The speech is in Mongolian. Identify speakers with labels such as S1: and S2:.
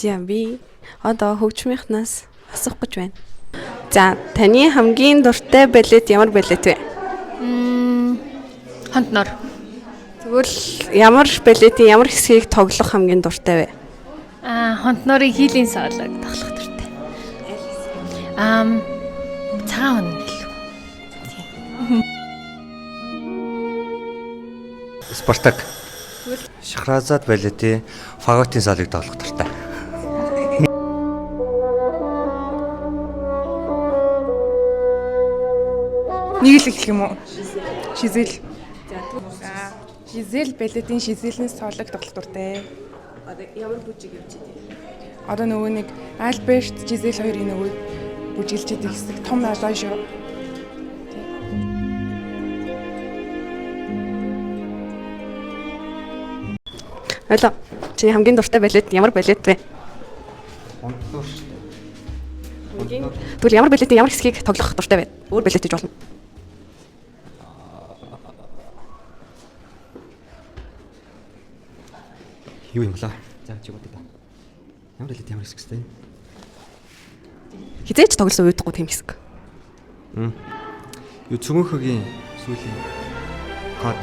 S1: За би одоо хөгжмийнхнаас асуух гэж байна. За таны хамгийн дуртай балет ямар балет вэ?
S2: Хонтнор.
S1: Тэгвэл ямар балетийн ямар хэсгийг тоглох хамгийн дуртай вэ?
S2: Хонтнорын хийлийн соолог тоглох дуртай. Цагаан хүн илүү.
S3: Спартак. Шахразад балетийн фаготын залыг тоглох дуртай.
S4: Нэг л эхлэх юм уу? Жизель. Жизель балетийн жизелийн соолог тоглох дуртай.
S1: Одоо ямар бүжиг явж идэв?
S4: Одоо нөгөө нэг Альберт Жизель хоёрын нөгөө бүжиглж идэг хэсэг том ажаа шүү.
S1: Ойлоо. Чиний хамгийн дуртай балет ямар балет вэ?
S3: Хонтнор.
S1: Тэгвэл ямар балетийн ямар хэсгийг тоглох дуртай вэ? Өөр балет гэж болно.
S3: Юу юм бла? За чи бодоо. Ямар балет ямар хэсэгтэй?
S1: Хизээч тоглосон уйдахгүй тийм хэсэг.
S3: Юу цөмөнхөгийн сүүлийн код.